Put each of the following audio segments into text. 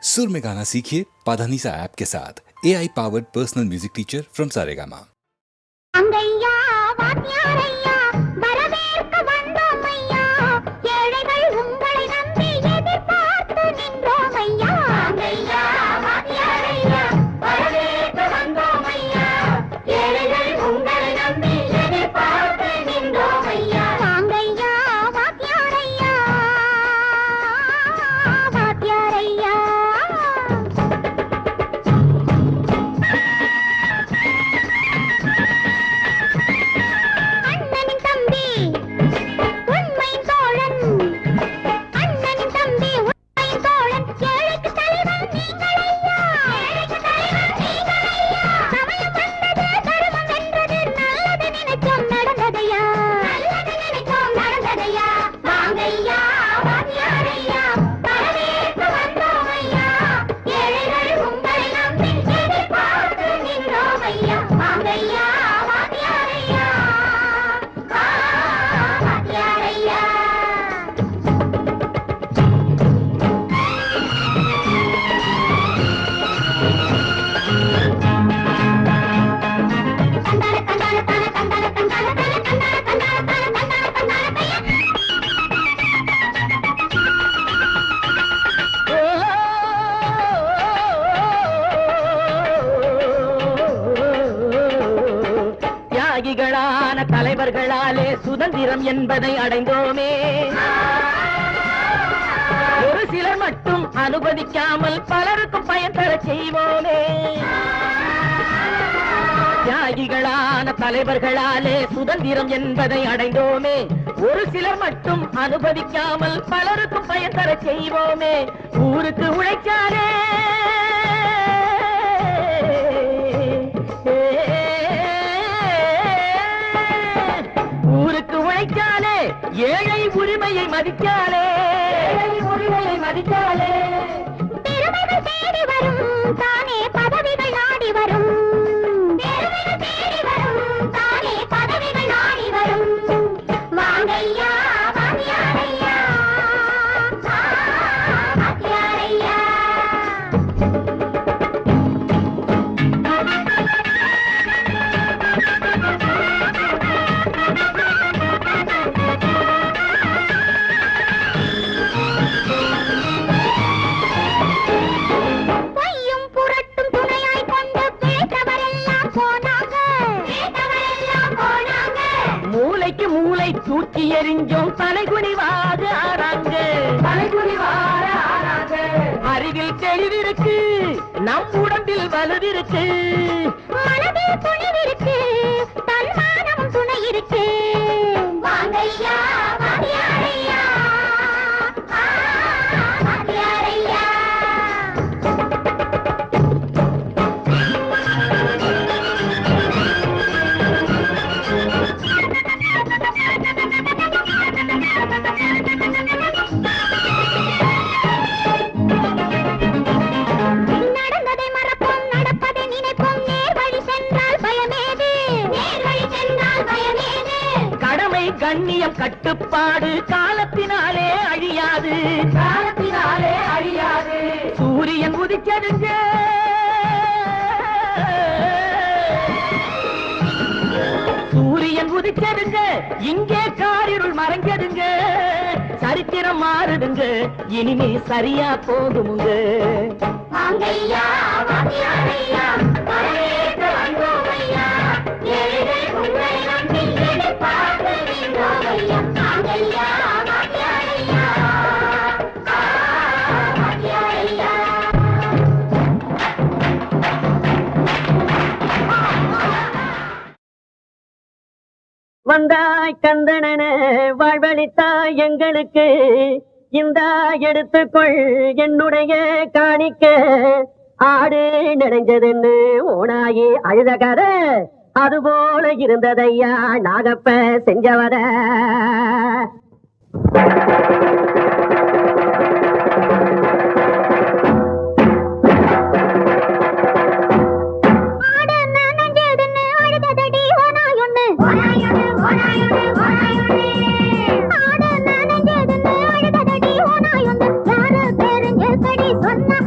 सुर में गाना सीखिए पाधानीसा ऐप के साथ AI powered personal music teacher from Saregama. अंगैया वात्यारैया வரவேற்க வந்தோம் ஐயா ஏழைகள் உங்களை நம்பி எதிர்பார்த்து நின்றோம் ஐயா अंगैया वात्यारैया வரவேற்க வந்தோம் ஐயா ஏழைகள் உங்களை நம்பி எதிர்பார்த்து நின்றோம் ஐயா अंगैया वात्यारैया वात्यारैया தலைவர்களாலே சுதந்திரம் என்பதை அடைந்தோமே. ஒரு சிலர் மட்டும் அனுமதிக்காமல் பலருக்கும் பயன் தர செய்வோமே. தியாகிகளான தலைவர்களாலே சுதந்திரம் என்பதை அடைந்தோமே. ஒரு சிலர் மட்டும் அனுமதிக்காமல் பலருக்கும் பயன் தர செய்வோமே. ஊருக்கு உழைச்சாலே உழைக்காலே ஏழை உரிமையை மதிக்காலே பெருமைகள் தேடி வரும் தானே பதவிகள் நாடி வரும் வாங்கையா வாத்தியாரையா வாத்தியாரையா மூளை தூக்கி எறிஞ்சோம் தலைகுனிவாது ஆறாங்க. அறிவில் தெளிவிருக்கு, நம் உடம்பில் வலுவிருக்கு, மனதில் துணிவிருக்கு, தன்மானமும் துணை இருக்கு. வாங்கையா வாத்தியாரையா வாத்தியாரையா நடந்ததை மறப்போம், நடப்பதை நினைப்போம். நேர்வழி சென்றால் பயமேது, நேர்வழி சென்றால் பயமேது. கடமை கண்ணியம் கட்டுப்பாடு காலத்தினாலே அழியாது, சூரியன் உதிச்சதுங்க, இங்கே காரிருள் மறைஞ்சதுங்க. சரித்திரம் மாறுதுங்க, இனிமே சரியா போகுமுங்க. வாங்கையா வாத்தியாரையா வரவேற்க வந்தோம் ஐயா ஏழைகள் உங்களை நம்பி எதிர்பார்த்து நின்றோம் ஐயா. வாங்கையா வாத்தியாரையா வாத்தியாரையா வந்தாய் கந்தனன வாழ்வழித்தாய் எங்களுக்கு, இந்த எடுத்துக்கொள் என்னுடைய காணிக்க. ஆடு நிறைஞ்சதுன்னு ஓனாயி அழுத கதை அதுபோல இருந்ததையா நாகப்ப செஞ்சவர. சொன்ன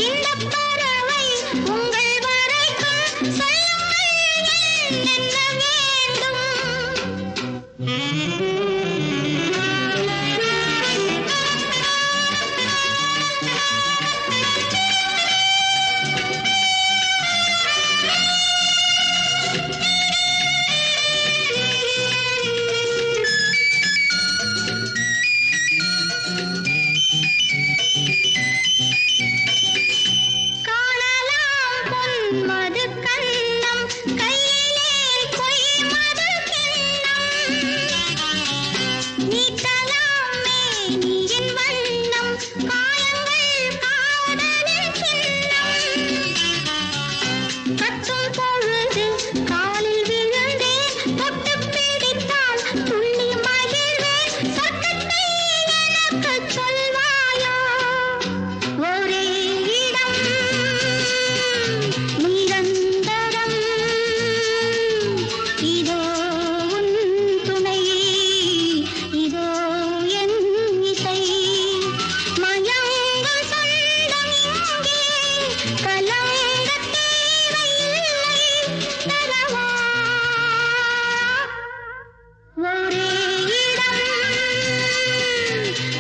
இந்த பறவை உங்கள் வரைக்கும் சொல்லுங்கள் என்ன வேண்டும். காணலாம் பொன்மது கண்ணம் கையிலே பொய்மது கிண்ணம். நீட்டலாம் மேனியின் வண்ணம் காயங்கள் காதலின் சின்னம். கட்டும் பொழுது காலில் விழுந்தேன் தொட்டுப் பிடித்தால் துள்ளி மகிழ்வேன். சொர்க்கத்தை எனக்குச் சொல்வாயா? ஒரே இடம் நிரந்தரம். இதோ உன் துணை, இதோ என் இசை. மயங்கும் சொந்தம் இங்கே கலங்கத் தேவையில்லை. தரவா ஒரே இடம்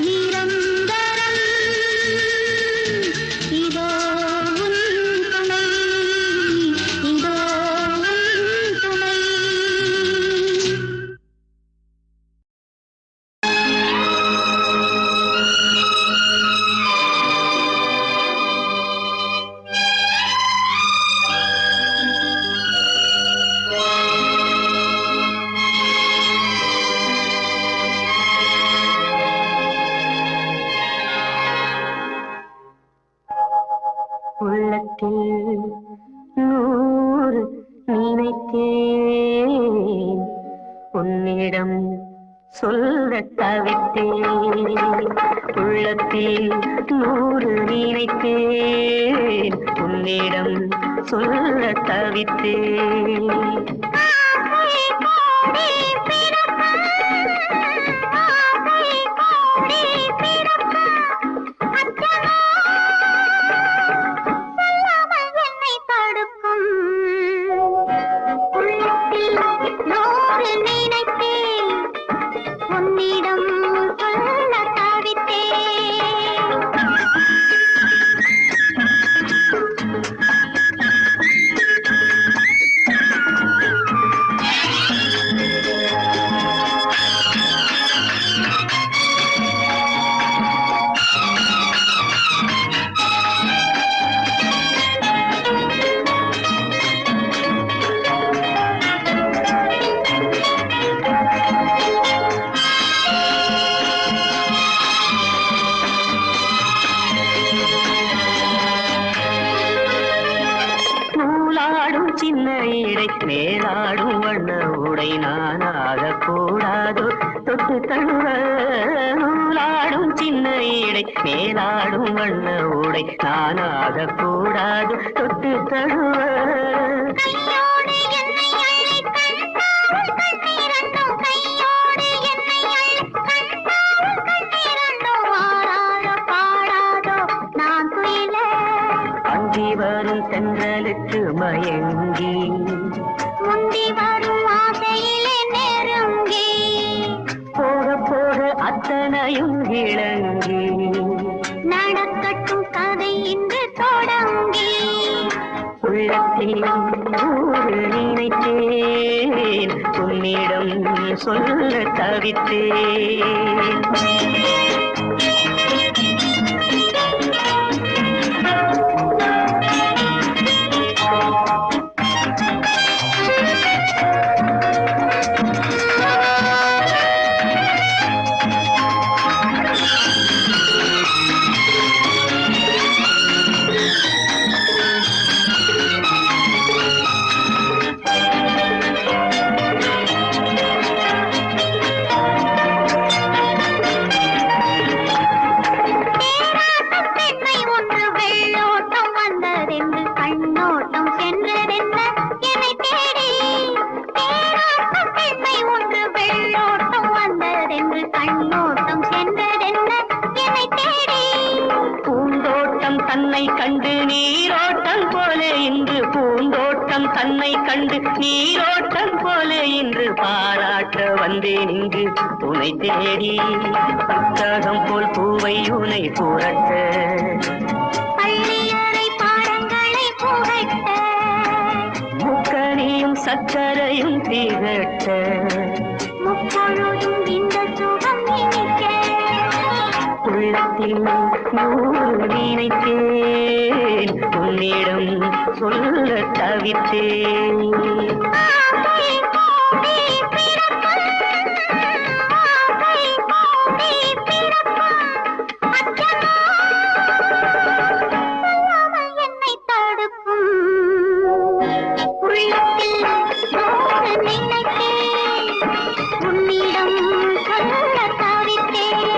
நிரந்தரம். இதோ உன் துணை, இதோ உன் துணை. உள்ளத்தில் நூறு நினைத்தேன், உன்னிடம் சொல்ல தவித்தேன். உள்ளத்தில் நூறு நினைத்தேன், உன்னிடம் சொல்ல தவித்தேன். ஆசை கோடி பிறக்கும், ஆசை கோடி பிறக்கும். அச்சமோ சொல்லாமல் என்னை தடுக்கும். உள்ளத்தில் நூறு நினைத்தேன், உன்னிடம் சொல்ல தவித்தேன். நூலாடும் சின்ன இடை மேலாடும் வண்ண உடை நானாக கூடாதோ தொட்டு தழுவ. நூலாடும் சின்ன இடை மேலாடும் வண்ண உடை நானாக கூடாதோ தொட்டு தழுவ. கையோடு என்னை அள்ளி கண்டால் கண்ணீரண்டும், கையோடு என்னை அள்ளி கண்டால் கண்ணீரண்டும். ஆடாதோ பாடாதோ நான் துயில. அஞ்சி வரும் தென்றலுக்கு மயங்கி, முந்தி வரும் ஆசையிலே நெருங்கி, போக போக அத்தனையும் இளங்கி, நடக்கட்டும் கதை இன்று தொடங்கி. உள்ளத்தில் நூறு நினைத்தேன், உன்னிடம் சொல்ல தவித்தேன். நீரோட்டம் போல இன்று பூந்தோட்டம் தன்னை கண்டு நீரோட்டம் போல இன்று பாராட்ட வந்தேன் இங்கு துணை தேடி புத்தகம் போல் பூவை உனை புரட்ட பள்ளியறை பாடங்களை புகட்ட முக்கனியும் சக்கரையும் திகட்ட முப்பொழுதும் இந்த சுகம் இனிக்க உள்ளத்தில் நூறு நினைத்தேன் உன்னிடம் சொல்ல தவித்தேன் ஆசை கோடி பிறக்கும் ஆசை கோடி பிறக்கும் அச்சமோ சொல்லாமல் என்னை தடுக்கும் உள்ளத்தில் நூறு நினைத்தேன் உன்னிடம் சொல்ல தவித்தேன்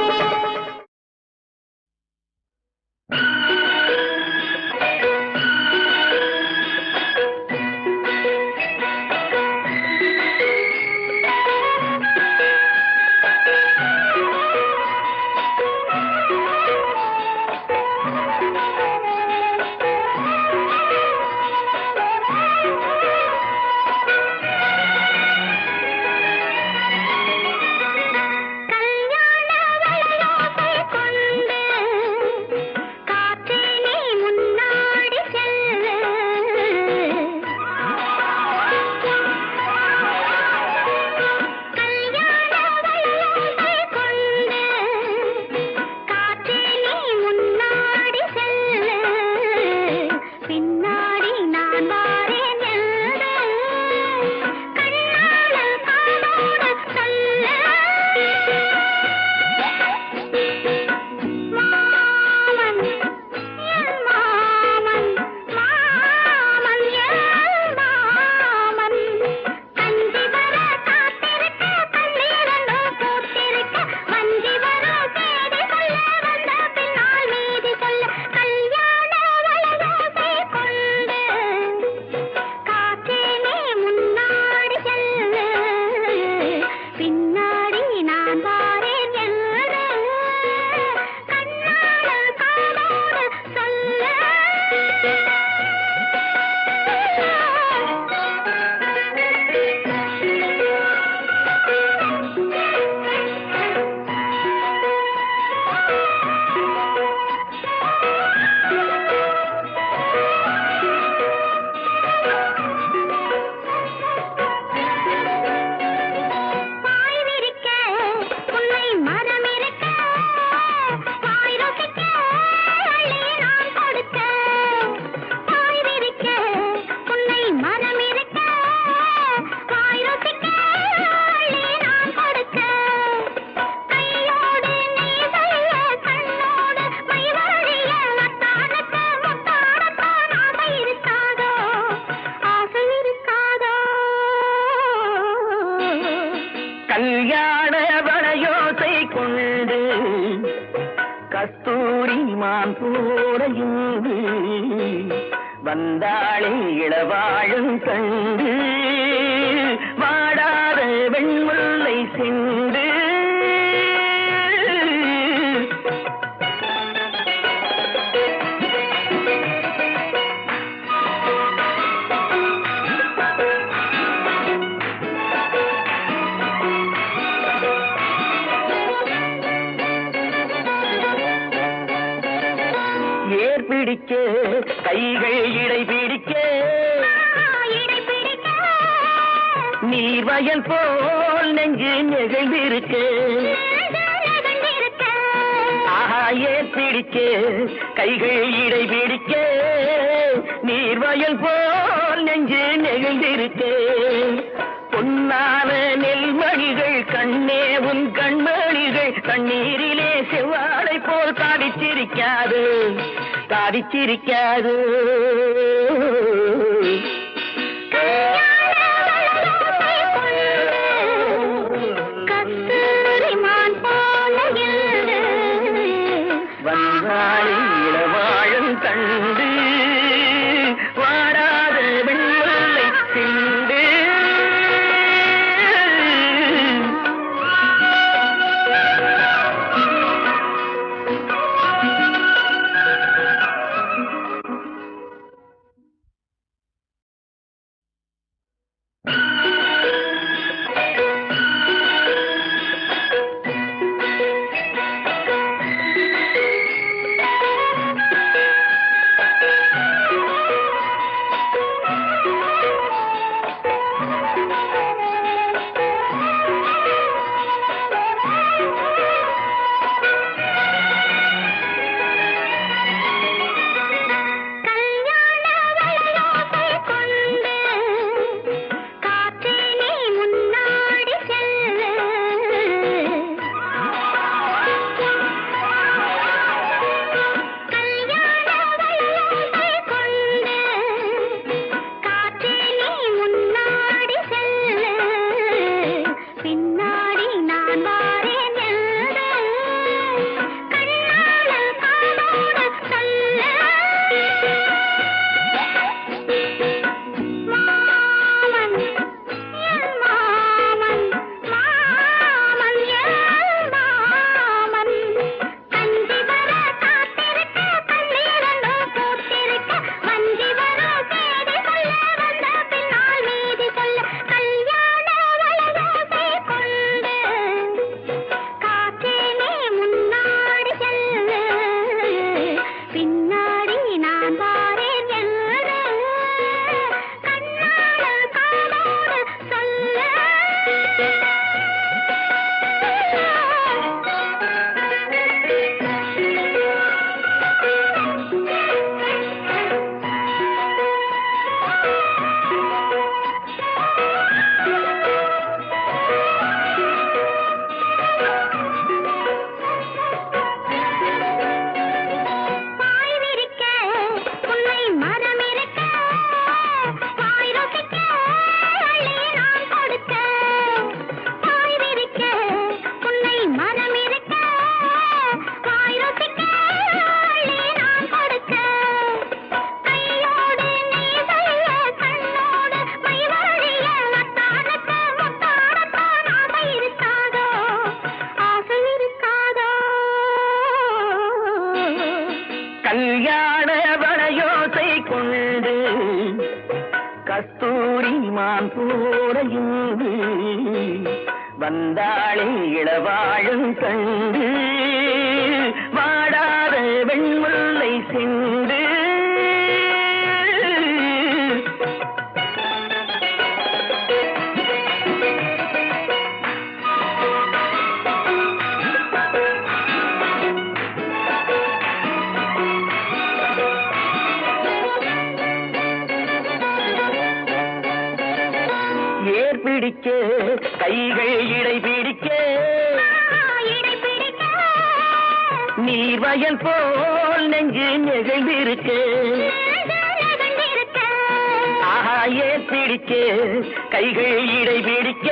கல்யாண வளையோசை கொண்டு கஸ்தூரி மான் போடையுது வந்தாளே இளவாழும் கண்டு வாடாத வெண்முல்லை சென்று பிடிக்க கைகள் இடை பிடிக்க நீர்வயல் போல் நெஞ்சு நெகிழ்ந்திருக்க ஆஹா ஏர் பிடிக்க கைகள் இடை பிடிக்க நீர்வயல் போல் நெஞ்சு நெகிழ்ந்திருக்க பொன்னான நெல்மணிகள் கண்ணே உன் கண்மணிகள் கண்ணீரிலே செவ்வாழை போல் தாடிச்சிருக்காது தாடிச்சிருக்காது வந்தாளி இளவாழும் கண்டு வாடாத வெண்முல்லை சிந்து கஸ்தூரி மான் போரையுது வந்தாளே இளவாழும் கண்டு வாடாத வெண்முல்லை சென்று பிடிக்க கைகள் இடை பிடிக்க நீர்வயல் போல் நெஞ்சு நெகிழ்ந்திருக்க ஆஹா ஏர் பிடிக்க கைகள் இடை பிடிக்க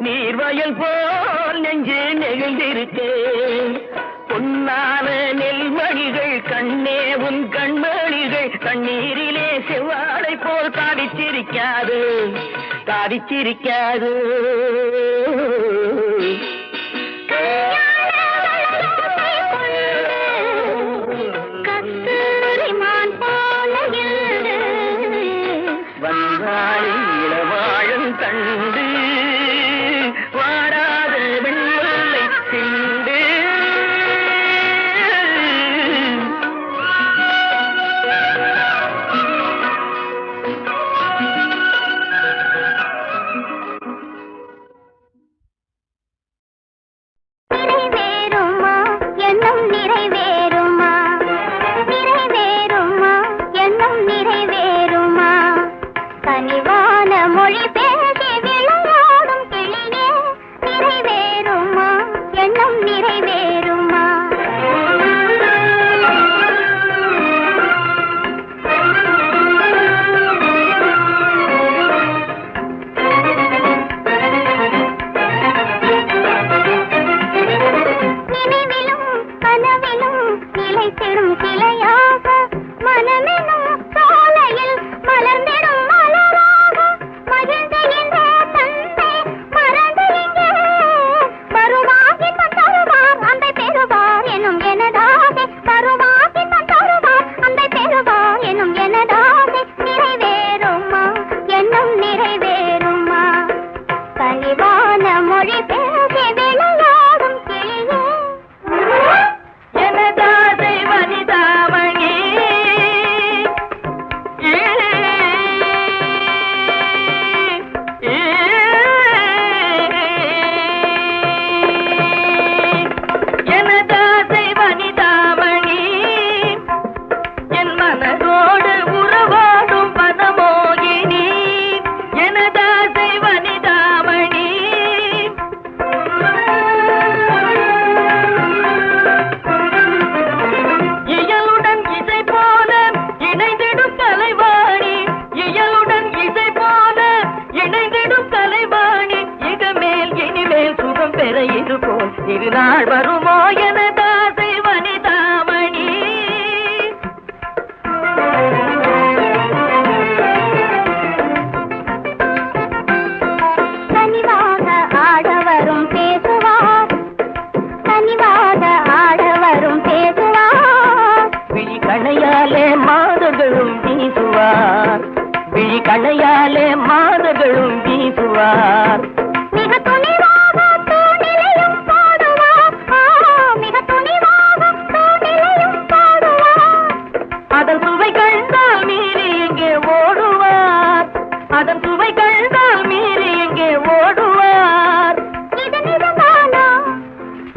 நீர்வயல் போல் நெஞ்சு நெகிழ்ந்திருக்க பொன்னான நெல்மணிகள் கண்ணே உன் கண்மணிகள் தண்ணீரிலே செவ்வாழை போல் தாடிச்சிருக்காது தாடிச்சிருக்காது கஸ்தூரிமான் போல வந்தாளி இளவாழும் கண்டு வாடாத வெண்முல்லை சிந்து நிறைவேறுமா எண்ணம் நிறைவேறுமா நிறைவேறுமா எண்ணம் நிறைவேறுமா கனிவான மொழி பேசி விளையாடும் கிளியே நிறைவேறுமா எண்ணம் நிறைவேறுமா நினைவிலும் கனவிலும் நிலைத்திடும் கிளையாக மனமெனும் சோலையில் மலர்ந்திடும் மலராக மகிழ்ந்த இந்த தந்தை மறந்து இங்கே வருவாகி தருவார் அந்த பெறுவார் எனும் எனதாகே வருவாகி தருவார் அந்த பெறுவார் எனும் எனதாகே நிறைவேறுமா எண்ணம் நிறைவேறுமா கனிவான மொழி பேசி விளையாடும் கிளியே எனதாசை வனிதாமணி எனதாசை வனிதாமணி என் மனதோடு உறவாடும் பதமோகினி எனதாசை வனிதாமணி இயலுடன் இசை போல இணைந்திடும் கலைவாணி இயலுடன் இசை போல இணைந்திடும் கலைவாணி இகமேல் இனிமேல் சுகம் பெற இது போல் திருநாள் வருமோ எனதாசை வனிதாமணி கனிவாக ஆடவரும் பேசுவார் கனிவாக ஆடவரும் பேசுவார் விழி கணையாலே மாதர்களும் வீசுவார் விழி கணையாலே மாதர்களும் வீசுவார் மிக துணிவாக தூணிலையும் பாடுவார் மிக துணிவாக தூணிலையும் பாடுவார் அதன் சுவை கண்டால் மீறி எங்கே ஓடுவார் அதன் சுவை கண்டால் மீறி எங்கே ஓடுவார் இது நிஜம்தானா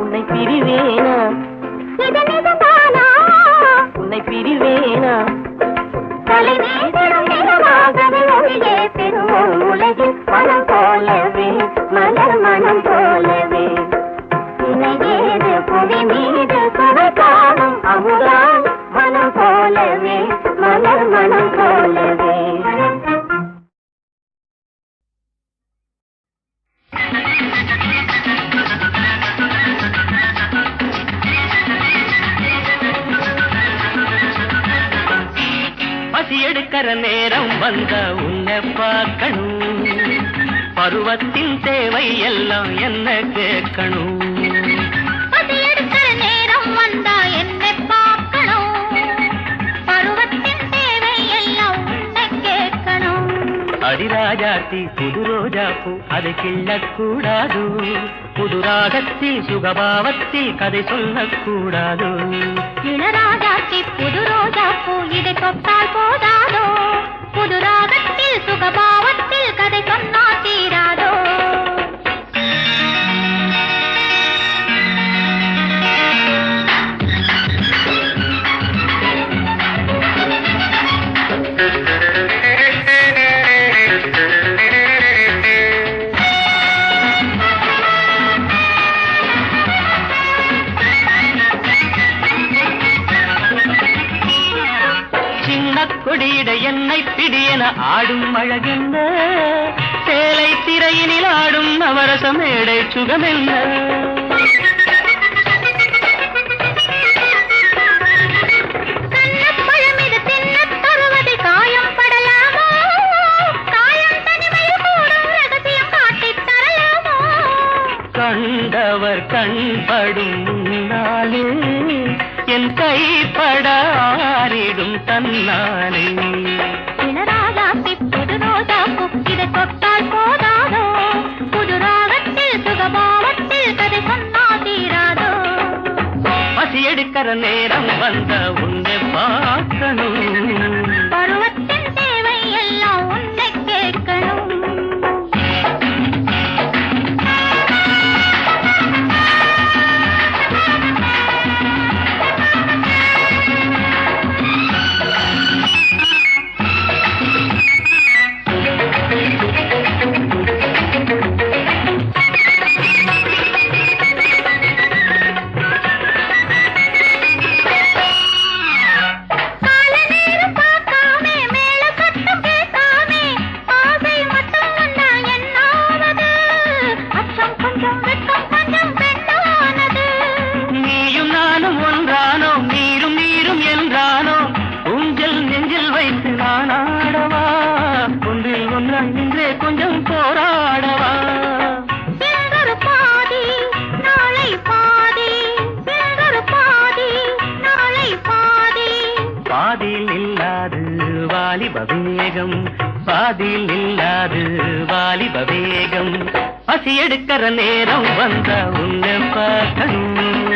உன்னை பிரிவேனா இது நிஜம்தானா உன்னை பிரிவேனா தலை வீசிடும் நிலமாகவே ஒளியே பெறுவோம் உலகில் மனம் போலவே மலர் மனம் போலவே இணையேது புவி மீது சுவை காணும் அமுதால் மனம் போலவே மலர் மனம் போலவே பசி எடுக்கிற நேரம் வந்த உன்னை பார்க்கணும் பருவத்தின் தேவை எல்லாம் என்ன கேட்கணும் பசி எடுக்கிற நேரம் வந்தா என்னை பார்க்கணும் பருவத்தின் தேவை எல்லாம் உன்னை கேட்கணும் பதிராஜாத்தி புது ரோஜா பூ அதை கிள்ளக்கூடாது புது ராகத்தில் சுகபாவத்தில் கதை சொல்லக்கூடாது இளராஜாத்தி புது ரோஜா பூ இதை தொட்டால் போதாதோ புது ராகத்தில் சுகபாவத்தில் கதை சொன்னா தீராதோ கொடியிட என்னை பிடியென ஆடும் அழகென்ன சேலை திரையினில் ஆடும் நவரச மேடை சுகமென்ன கண்ணப்பழமிது தின்னத் தருவதை காயம் படலாமோ காயம் தனிமையில் கூடும் ரகசியம் காட்டித் தரலாமோ கண்டவர் கண்படும் முன்னாலே என் கைப்பட ஆறிடும் தன்னாலே இளராஜாத்தி புது ரோஜா பூ இதை தொட்டால் போதாதோ புது ராகத்தில் சுகபாவத்தில் கதை சொன்னா தீராதோ பசி எடுக்கிற நேரம் வந்த உன்னை பார்க்கணும் பருவத்தின் தேவை எல்லாம் உன்னை கேட்கணும் கொஞ்சம் போராடவா பாதி நாளை பாதி பாதி நாளை பாதி பாதியில் இல்லாது வாலிப வேகம் பாதியில் இல்லாது வாலிப வேகம் பசி எடுக்கிற நேரம் வந்த உன்னை பார்க்கணும்